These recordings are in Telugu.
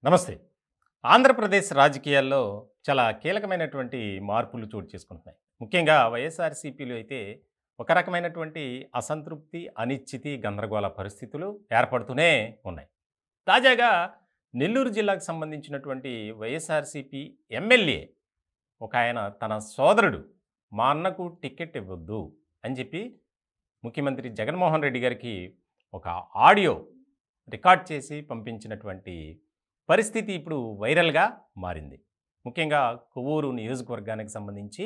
నమస్తే. ఆంధ్రప్రదేశ్ రాజకీయాల్లో చాలా కీలకమైనటువంటి మార్పులు చోటు చేసుకుంటున్నాయి. ముఖ్యంగా వైఎస్ఆర్‌సీపీలో అయితే ఒక రకమైనటువంటి అసంతృప్తి, అనిశ్చితి, గందరగోళ పరిస్థితులు ఏర్పడుతూనే ఉన్నాయి. తాజాగా నెల్లూరు జిల్లాకు సంబంధించినటువంటి వైఎస్ఆర్‌సీపీ ఎమ్మెల్యే ఒకాయన తన సోదరుడు మా అన్నకు టికెట్ ఇవ్వొద్దు అని చెప్పి ముఖ్యమంత్రి జగన్మోహన్ రెడ్డి గారికి ఒక ఆడియో రికార్డ్ చేసి పంపించినటువంటి పరిస్థితి ఇప్పుడు వైరల్గా మారింది. ముఖ్యంగా కొవ్వూరు నియోజకవర్గానికి సంబంధించి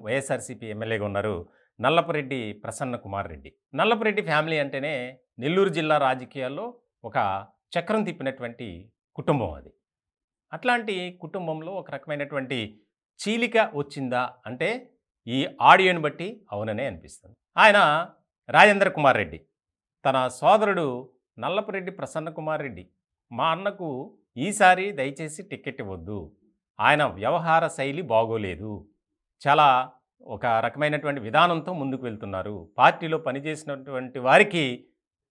వైఎస్ఆర్‌సీపీ ఎమ్మెల్యేగా ఉన్నారు నల్లపురెడ్డి ప్రసన్న కుమార్ రెడ్డి. నల్లపురెడ్డి ఫ్యామిలీ అంటేనే నెల్లూరు జిల్లా రాజకీయాల్లో ఒక చక్రం తిప్పినటువంటి కుటుంబం అది. అట్లాంటి కుటుంబంలో ఒక రకమైనటువంటి చీలిక వచ్చిందా అంటే ఈ ఆడియోని బట్టి అవుననే అనిపిస్తుంది. ఆయన రాజేంద్ర కుమార్ రెడ్డి తన సోదరుడు నల్లపురెడ్డి ప్రసన్న కుమార్ రెడ్డి మా అన్నకు ఈసారి దయచేసి టికెట్ ఇవ్వద్దు, ఆయన వ్యవహార శైలి బాగోలేదు, చాలా ఒక రకమైనటువంటి విధానంతో ముందుకు వెళ్తున్నారు, పార్టీలో పనిచేసినటువంటి వారికి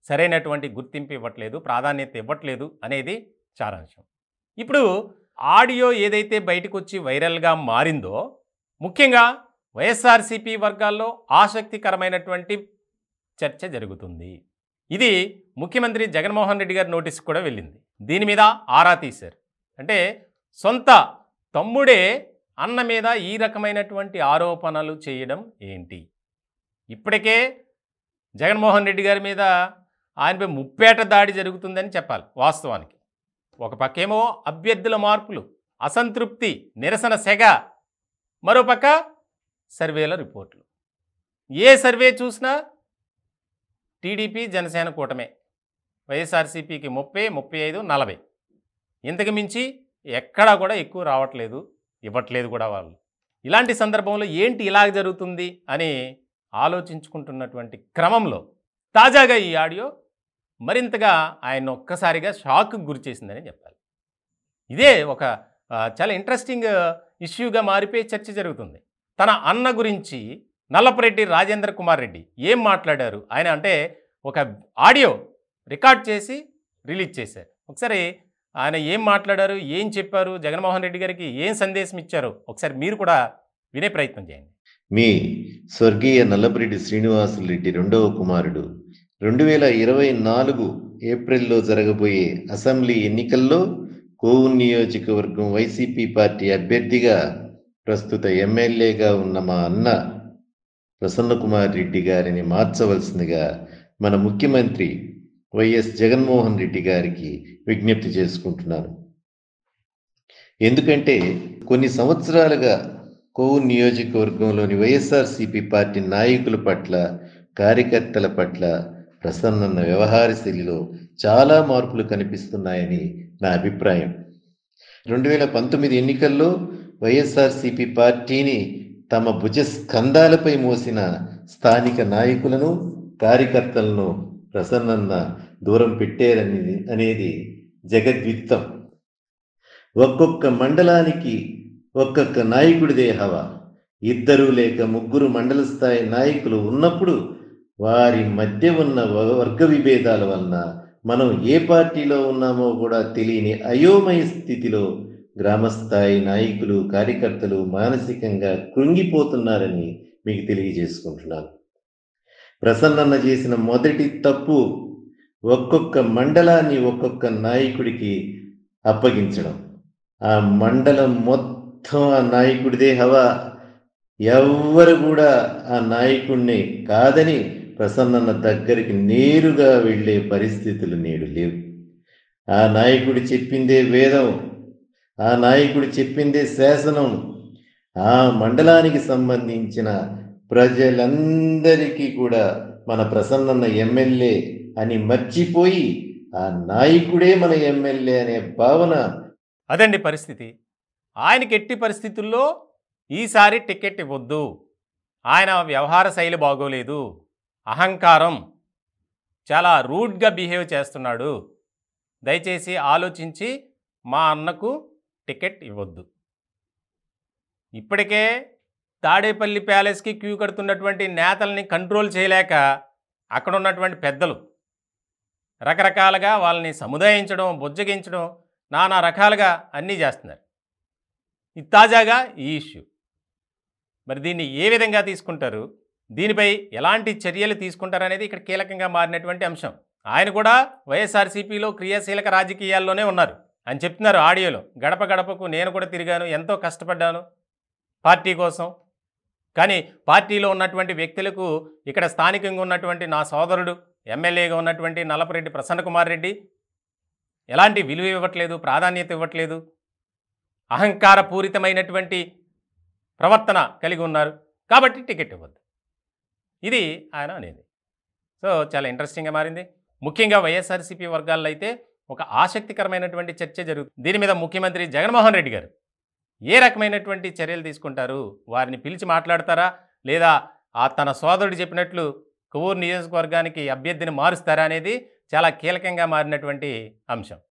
సరైనటువంటి గుర్తింపు ఇవ్వట్లేదు, ప్రాధాన్యత ఇవ్వట్లేదు అనేది సారాంశం. ఇప్పుడు ఆడియో ఏదైతే బయటకు వచ్చి వైరల్గా మారిందో ముఖ్యంగా వైఎస్ఆర్‌సీపీ వర్గాల్లో ఆసక్తికరమైనటువంటి చర్చ జరుగుతుంది. ఇది ముఖ్యమంత్రి జగన్మోహన్ రెడ్డి గారి నోటీస్కి కూడా వెళ్ళింది. దీని మీద ఆరా తీశారు. అంటే సొంత తమ్ముడే అన్న మీద ఈ రకమైనటువంటి ఆరోపణలు చేయడం ఏంటి? ఇప్పటికే జగన్మోహన్ రెడ్డి గారి మీద ఆయనపై ముప్పేట దాడి జరుగుతుందని చెప్పాలి వాస్తవానికి. ఒక పక్కేమో అభ్యర్థుల మార్పులు, అసంతృప్తి, నిరసన సెగ, మరోపక్క సర్వేల రిపోర్ట్లు. ఏ సర్వే చూసినా టీడీపీ జనసేన కూటమే, వైఎస్ఆర్‌సీపీకి 30, 35, 40, ఇంతకు మించి ఎక్కడా కూడా ఎక్కువ రావట్లేదు, ఇవ్వట్లేదు కూడా వాళ్ళు. ఇలాంటి సందర్భంలో ఏంటి ఇలాగ జరుగుతుంది అని ఆలోచించుకుంటున్నటువంటి క్రమంలో తాజాగా ఈ ఆడియో మరింతగా ఆయన ఒక్కసారిగా షాక్కి గురి చేసిందని చెప్పాలి. ఇదే ఒక చాలా ఇంట్రెస్టింగ్ ఇష్యూగా మారిపోయి చర్చ జరుగుతుంది. తన అన్న గురించి నల్లపురెడ్డి రాజేంద్ర కుమార్ రెడ్డి ఏం మాట్లాడారు ఆయన అంటే ఒక ఆడియో రికార్డ్ చేసి రిలీజ్ చేశారు. ఒకసారి ఆయన ఏం మాట్లాడారు, ఏం చెప్పారు, జగన్మోహన్ రెడ్డి గారికి ఏం సందేశం ఇచ్చారు ఒకసారి మీరు కూడా వినే ప్రయత్నం చేయండి. మీ స్వర్గీయ నల్లపురెడ్డి శ్రీనివాసులు రెడ్డి రెండవ కుమారుడు 2024 ఏప్రిల్లో జరగబోయే అసెంబ్లీ ఎన్నికల్లో కోవూరు నియోజకవర్గం వైసీపీ పార్టీ అభ్యర్థిగా ప్రస్తుత ఎమ్మెల్యేగా ఉన్న మా అన్న ప్రసన్న కుమార్ రెడ్డి గారిని మార్చవలసిందిగా మన ముఖ్యమంత్రి వైఎస్ జగన్మోహన్ రెడ్డి గారికి విజ్ఞప్తి చేసుకుంటున్నాను. ఎందుకంటే కొన్ని సంవత్సరాలుగా కోవూరు నియోజకవర్గంలోని వైఎస్ఆర్‌సీపీ పార్టీ నాయకుల పట్ల, కార్యకర్తల పట్ల ప్రసన్నన్న వ్యవహార శైలిలో చాలా మార్పులు కనిపిస్తున్నాయని నా అభిప్రాయం. 2019 ఎన్నికల్లో వైఎస్ఆర్‌సీపీ పార్టీని తమ భుజ స్కంధాలపై మోసిన స్థానిక నాయకులను, కార్యకర్తలను ప్రసన్నన్న దూరం పెట్టారనేది జగద్విదితం. ఒక్కొక్క మండలానికి ఒక్కొక్క నాయకుడిదే హవా. 2 లేక 3 మండల స్థాయి నాయకులు ఉన్నప్పుడు వారి మధ్య ఉన్న వర్గ విభేదాల వలన మనం ఏ పార్టీలో ఉన్నామో కూడా తెలియని అయోమయ స్థితిలో గ్రామస్థాయి నాయకులు, కార్యకర్తలు మానసికంగా కృంగిపోతున్నారని మీకు తెలియజేసుకుంటున్నాను. ప్రసన్నన్న చేసిన మొదటి తప్పు ఒక్కొక్క మండలాన్ని ఒక్కొక్క నాయకుడికి అప్పగించడం. ఆ మండలం మొత్తం ఆ నాయకుడిదే హవా. ఎవ్వరు కూడా ఆ నాయకుడిని కాదని ప్రసన్నన్న దగ్గరికి నేరుగా వెళ్ళే పరిస్థితులు నేడు లేవు. ఆ నాయకుడు చెప్పిందే వేదం, ఆ నాయకుడు చెప్పిందే శాసనం. ఆ మండలానికి సంబంధించిన ప్రజలందరికీ కూడా మన ప్రసన్నన్న ఎమ్మెల్యే అని మర్చిపోయి ఆ నాయకుడే మన ఎమ్మెల్యే అనే భావన. అదండి పరిస్థితి. ఆయనకి ఎట్టి పరిస్థితుల్లో ఈసారి టికెట్ ఇవ్వద్దు, ఆయన వ్యవహార శైలి బాగోలేదు, అహంకారం, చాలా రూడ్గా బిహేవ్ చేస్తున్నాడు, దయచేసి ఆలోచించి మా అన్నకు టికెట్ ఇవ్వద్దు. ఇప్పటికే తాడేపల్లి ప్యాలెస్కి క్యూ కడుతున్నటువంటి నేతల్ని కంట్రోల్ చేయలేక అక్కడ ఉన్నటువంటి పెద్దలు రకరకాలుగా వాళ్ళని సముదాయించడం, బుజ్జగించడం, నానా రకాలుగా అన్నీ చేస్తున్నారు. ఇది తాజాగా ఈ ఇష్యూ. మరి దీన్ని ఏ విధంగా తీసుకుంటారు, దీనిపై ఎలాంటి చర్యలు తీసుకుంటారనేది ఇక్కడ కీలకంగా మారినటువంటి అంశం. ఆయన కూడా వైఎస్ఆర్సీపీలో క్రియాశీలక రాజకీయాల్లోనే ఉన్నారు అని చెప్తున్నారు ఆడియోలో. గడప గడపకు నేను కూడా తిరిగాను, ఎంతో కష్టపడ్డాను పార్టీ కోసం. కానీ పార్టీలో ఉన్నటువంటి వ్యక్తులకు ఇక్కడ స్థానికంగా ఉన్నటువంటి నా సోదరుడు ఎమ్మెల్యేగా ఉన్నటువంటి నల్లపురెడ్డి ప్రసన్నకుమార్ రెడ్డి ఎలాంటి విలువ ఇవ్వట్లేదు, ప్రాధాన్యత ఇవ్వట్లేదు, అహంకారపూరితమైనటువంటి ప్రవర్తన కలిగి ఉన్నారు, కాబట్టి టికెట్ ఇవ్వద్దు. ఇది ఆయన అనేది. సో చాలా ఇంట్రెస్టింగ్గా మారింది. ముఖ్యంగా వైఎస్ఆర్సీపీ వర్గాల్లో అయితే ఒక ఆసక్తికరమైనటువంటి చర్చ జరుగుతుంది. దీని మీద ముఖ్యమంత్రి జగన్మోహన్ రెడ్డి గారు ఏ రకమైనటువంటి చర్యలు తీసుకుంటారు, వారిని పిలిచి మాట్లాడతారా, లేదా తన సోదరుడు చెప్పినట్లు కొవ్వూరు నియోజకవర్గానికి అభ్యర్థిని మారుస్తారా అనేది చాలా కీలకంగా మారినటువంటి అంశం.